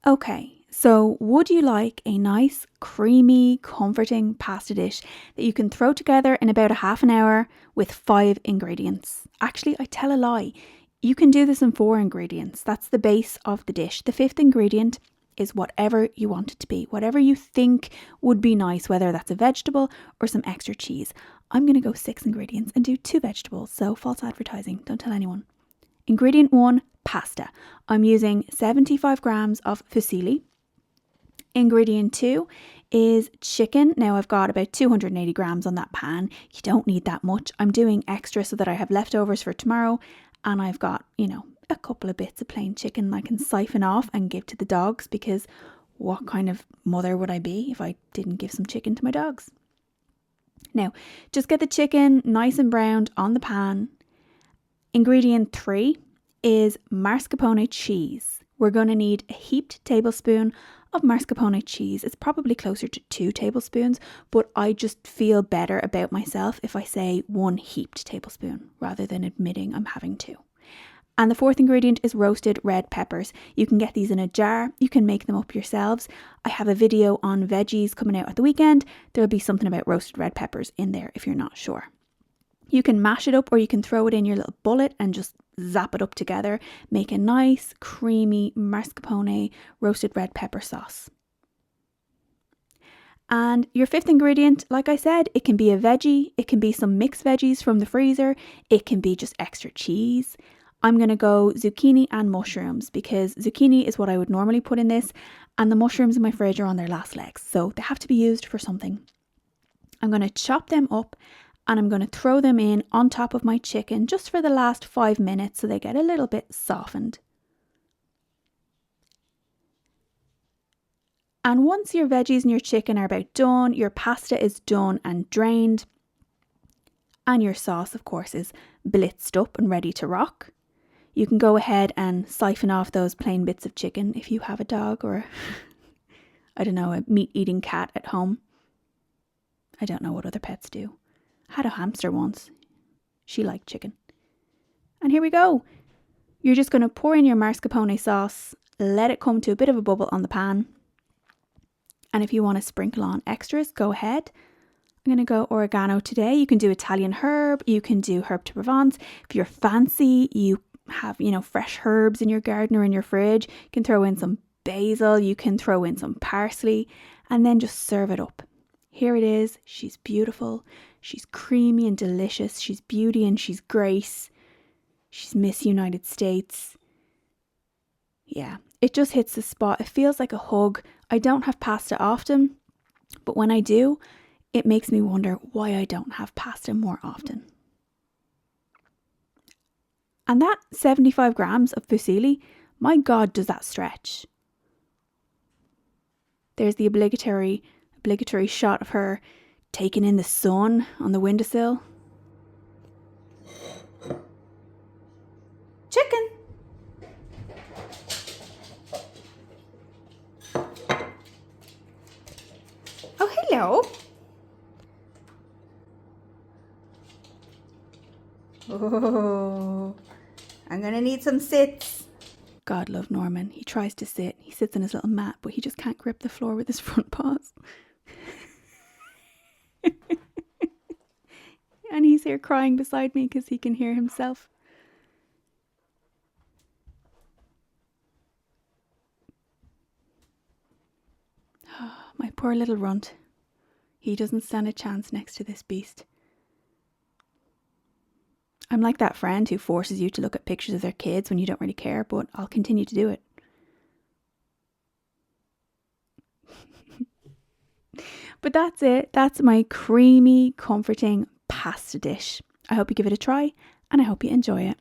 Okay, so would you like a nice, creamy, comforting pasta dish that you can throw together in about a half an hour with 5 ingredients? Actually, I tell a lie. You can do this in 4 ingredients. That's the base of the dish. The fifth ingredient is whatever you want it to be, whatever you think would be nice, whether that's a vegetable or some extra cheese. I'm going to go 6 ingredients and do 2 vegetables, so false advertising, don't tell anyone. Ingredient 1, pasta. I'm using 75 grams of fusilli. Ingredient 2 is chicken. Now I've got about 280 grams on that pan. You don't need that much. I'm doing extra so that I have leftovers for tomorrow, and I've got, a couple of bits of plain chicken I can siphon off and give to the dogs, because what kind of mother would I be if I didn't give some chicken to my dogs? Now, just get the chicken nice and browned on the pan. Ingredient 3 is mascarpone cheese. We're going to need a heaped tablespoon of mascarpone cheese. It's probably closer to 2 tablespoons, but I just feel better about myself if I say 1 heaped tablespoon rather than admitting I'm having 2. And the 4th ingredient is roasted red peppers. You can get these in a jar. You can make them up yourselves. I have a video on Veggies coming out at the weekend. There'll be something about roasted red peppers in there if you're not sure. You can mash it up, or you can throw it in your little bullet and just zap it up together. Make a nice, creamy mascarpone roasted red pepper sauce. And your 5th ingredient, like I said, it can be a veggie. It can be some mixed veggies from the freezer. It can be just extra cheese. I'm going to go zucchini and mushrooms, because zucchini is what I would normally put in this, and the mushrooms in my fridge are on their last legs, so they have to be used for something. I'm going to chop them up, and I'm going to throw them in on top of my chicken just for the last 5 minutes so they get a little bit softened. And once your veggies and your chicken are about done, your pasta is done and drained, and your sauce, of course, is blitzed up and ready to rock. You can go ahead and siphon off those plain bits of chicken if you have a dog or, I don't know, a meat-eating cat at home. I don't know what other pets do. I had a hamster once. She liked chicken. And here we go. You're just going to pour in your mascarpone sauce, let it come to a bit of a bubble on the pan. And if you want to sprinkle on extras, go ahead. I'm going to go oregano today. You can do Italian herb. You can do herb de Provence. If you're fancy, you have, fresh herbs in your garden or in your fridge. You can throw in some basil. You can throw in some parsley, and then just serve it up. Here it is. She's beautiful. She's creamy and delicious. She's beauty and she's grace. She's Miss United States. Yeah, it just hits the spot. It feels like a hug. I don't have pasta often, but when I do, it makes me wonder why I don't have pasta more often. And that 75 grams of fusilli, my God, does that stretch. There's the obligatory shot of her taking in the sun on the windowsill. Chicken. Oh, hello. Oh, I'm going to need some sits. God love Norman. He tries to sit. He sits on his little mat, but he just can't grip the floor with his front paws. And he's here crying beside me because he can hear himself. My poor little runt. He doesn't stand a chance next to this beast. I'm like that friend who forces you to look at pictures of their kids when you don't really care, but I'll continue to do it. But that's it. That's my creamy, comforting pasta dish. I hope you give it a try, and I hope you enjoy it.